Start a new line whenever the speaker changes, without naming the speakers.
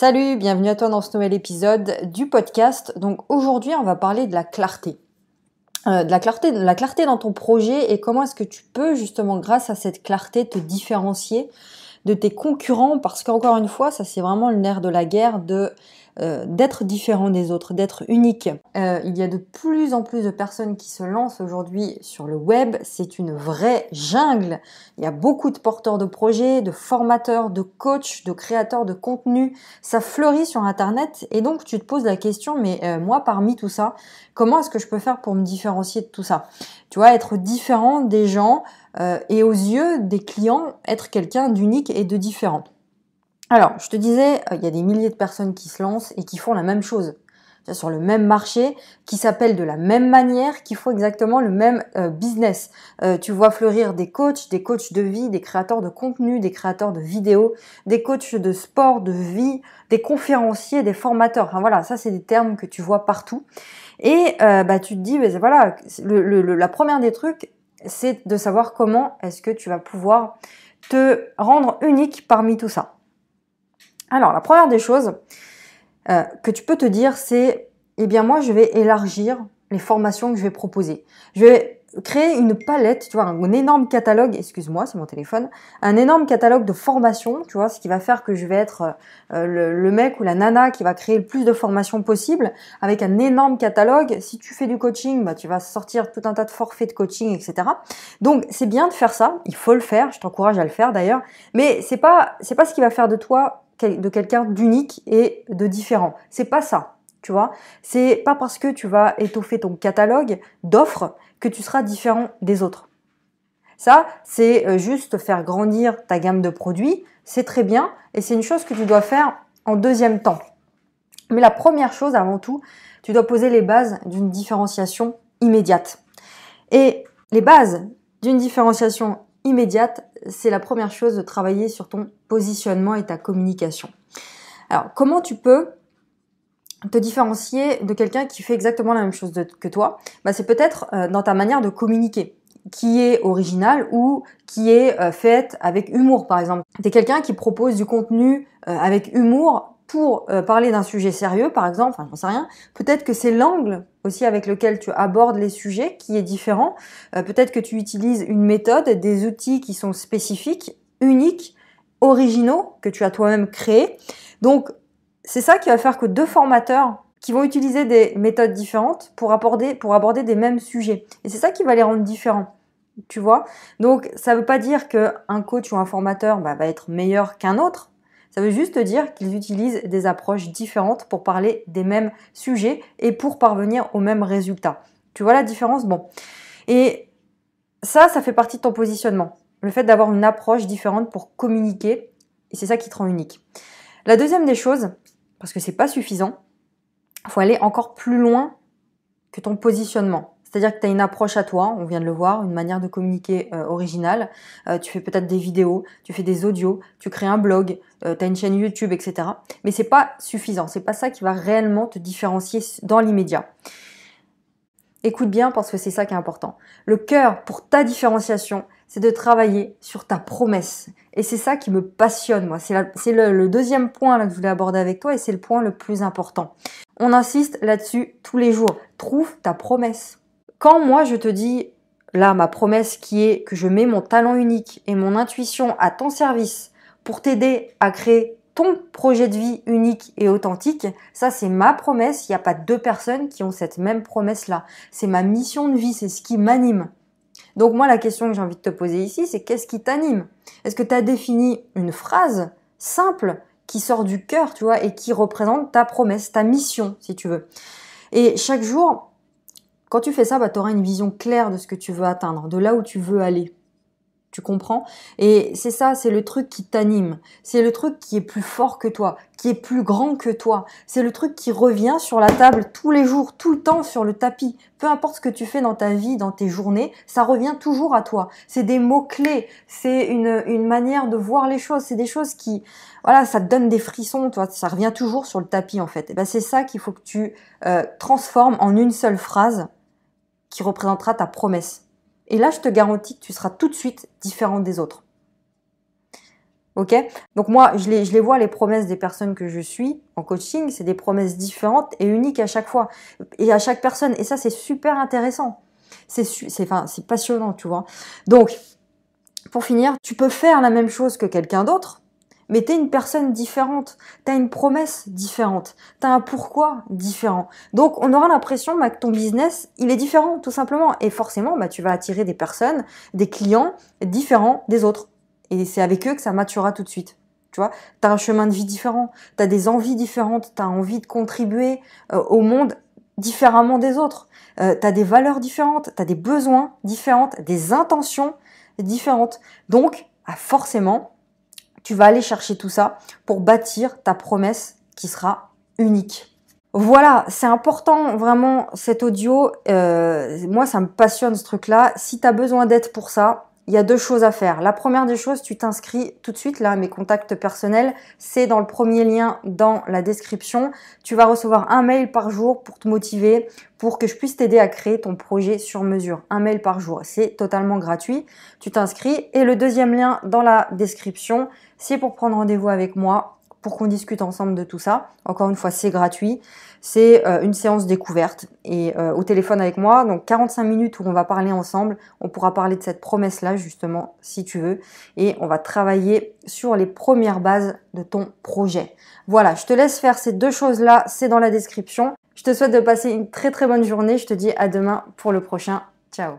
Salut, bienvenue à toi dans ce nouvel épisode du podcast. Donc aujourd'hui, on va parler de la clarté. De la clarté dans ton projet et comment est-ce que tu peux justement, grâce à cette clarté, te différencier de tes concurrents, parce qu'encore une fois, ça c'est vraiment le nerf de la guerre d'être différent des autres, d'être unique. Il y a de plus en plus de personnes qui se lancent aujourd'hui sur le web, c'est une vraie jungle. Il y a beaucoup de porteurs de projets, de formateurs, de coachs, de créateurs de contenu. Ça fleurit sur Internet et donc tu te poses la question, mais moi parmi tout ça, comment est-ce que je peux faire pour me différencier de tout ça? Tu vois, être différent des gens et aux yeux des clients, être quelqu'un d'unique et de différent. Alors, je te disais, il y a des milliers de personnes qui se lancent et qui font la même chose sur le même marché, qui s'appellent de la même manière, qui font exactement le même business. Tu vois fleurir des coachs de vie, des créateurs de contenu, des créateurs de vidéos, des coachs de sport, de vie, des conférenciers, des formateurs. Enfin voilà, ça c'est des termes que tu vois partout. Et tu te dis, voilà, la première des trucs, c'est de savoir comment est-ce que tu vas pouvoir te rendre unique parmi tout ça. Alors, la première des choses que tu peux te dire, c'est, moi, je vais élargir les formations que je vais proposer. Je vais créer une palette, tu vois, un énorme catalogue, excuse-moi, c'est mon téléphone, un énorme catalogue de formations, tu vois, ce qui va faire que je vais être le mec ou la nana qui va créer le plus de formations possible, avec un énorme catalogue. Si tu fais du coaching, tu vas sortir tout un tas de forfaits de coaching, etc. Donc, c'est bien de faire ça, il faut le faire, je t'encourage à le faire d'ailleurs, mais c'est pas ce qui va faire de toi de quelqu'un d'unique et de différent. C'est pas ça, tu vois. C'est pas parce que tu vas étoffer ton catalogue d'offres que tu seras différent des autres. Ça, c'est juste faire grandir ta gamme de produits. C'est très bien et c'est une chose que tu dois faire en deuxième temps. Mais la première chose, avant tout, tu dois poser les bases d'une différenciation immédiate. Et les bases d'une différenciation immédiate, c'est la première chose de travailler sur ton positionnement et ta communication. Alors, comment tu peux te différencier de quelqu'un qui fait exactement la même chose que toi? C'est peut-être dans ta manière de communiquer, qui est originale ou qui est faite avec humour, par exemple. Tu es quelqu'un qui propose du contenu avec humour pour parler d'un sujet sérieux, par exemple, j'en sais rien. Peut-être que c'est l'angle aussi avec lequel tu abordes les sujets qui est différent. Peut-être que tu utilises une méthode, des outils qui sont spécifiques, uniques, originaux, que tu as toi-même créés. Donc, c'est ça qui va faire que deux formateurs qui vont utiliser des méthodes différentes pour aborder des mêmes sujets. Et c'est ça qui va les rendre différents. Tu vois? Donc, ça veut pas dire qu'un coach ou un formateur va être meilleur qu'un autre. Ça veut juste dire qu'ils utilisent des approches différentes pour parler des mêmes sujets et pour parvenir au même résultat. Tu vois la différence? Bon. Et ça fait partie de ton positionnement. Le fait d'avoir une approche différente pour communiquer, et c'est ça qui te rend unique. La deuxième des choses, parce que c'est pas suffisant, il faut aller encore plus loin que ton positionnement. C'est-à-dire que tu as une approche à toi, on vient de le voir, une manière de communiquer originale. Tu fais peut-être des vidéos, tu fais des audios, tu crées un blog, tu as une chaîne YouTube, etc. Mais c'est pas suffisant, c'est pas ça qui va réellement te différencier dans l'immédiat. Écoute bien parce que c'est ça qui est important. Le cœur pour ta différenciation, c'est de travailler sur ta promesse. Et c'est ça qui me passionne, moi. C'est le deuxième point là, que je voulais aborder avec toi et c'est le point le plus important. On insiste là-dessus tous les jours. Trouve ta promesse. Quand moi je te dis, là, ma promesse qui est que je mets mon talent unique et mon intuition à ton service pour t'aider à créer ton projet de vie unique et authentique, ça c'est ma promesse, il n'y a pas deux personnes qui ont cette même promesse-là. C'est ma mission de vie, c'est ce qui m'anime. Donc moi la question que j'ai envie de te poser ici, c'est qu'est-ce qui t'anime? Est-ce que tu as défini une phrase simple qui sort du cœur, tu vois, et qui représente ta promesse, ta mission, si tu veux? Et chaque jour, quand tu fais ça, tu auras une vision claire de ce que tu veux atteindre, de là où tu veux aller. Tu comprends? Et c'est ça, c'est le truc qui t'anime. C'est le truc qui est plus fort que toi, qui est plus grand que toi. C'est le truc qui revient sur la table tous les jours, tout le temps sur le tapis. Peu importe ce que tu fais dans ta vie, dans tes journées, ça revient toujours à toi. C'est des mots-clés, c'est une manière de voir les choses, c'est des choses qui, voilà, ça te donne des frissons, toi, ça revient toujours sur le tapis en fait. Et c'est ça qu'il faut que tu transformes en une seule phrase qui représentera ta promesse. Et là, je te garantis que tu seras tout de suite différent des autres. Ok? Donc moi, je les vois, les promesses des personnes que je suis en coaching, c'est des promesses différentes et uniques à chaque fois et à chaque personne. Et ça, c'est super intéressant. C'est passionnant, tu vois. Donc, pour finir, tu peux faire la même chose que quelqu'un d'autre, mais tu es une personne différente, tu as une promesse différente, tu as un pourquoi différent. Donc, on aura l'impression que ton business, il est différent, tout simplement. Et forcément, tu vas attirer des personnes, des clients différents des autres. Et c'est avec eux que ça maturera tout de suite. Tu vois, tu as un chemin de vie différent, tu as des envies différentes, tu as envie de contribuer au monde différemment des autres. Tu as des valeurs différentes, tu as des besoins différents, des intentions différentes. Donc, forcément, tu vas aller chercher tout ça pour bâtir ta promesse qui sera unique. Voilà, c'est important vraiment cet audio. Moi, ça me passionne ce truc-là. Si tu as besoin d'aide pour ça, il y a deux choses à faire. La première des choses, tu t'inscris tout de suite. Là, mes contacts personnels, c'est dans le premier lien dans la description. Tu vas recevoir un mail par jour pour te motiver, pour que je puisse t'aider à créer ton projet sur mesure. Un mail par jour, c'est totalement gratuit. Tu t'inscris. Et le deuxième lien dans la description, c'est pour prendre rendez-vous avec moi, pour qu'on discute ensemble de tout ça. Encore une fois, c'est gratuit. C'est une séance découverte et au téléphone avec moi. Donc 45 minutes où on va parler ensemble. On pourra parler de cette promesse-là justement, si tu veux. Et on va travailler sur les premières bases de ton projet. Voilà, je te laisse faire ces deux choses-là. C'est dans la description. Je te souhaite de passer une très très bonne journée. Je te dis à demain pour le prochain. Ciao.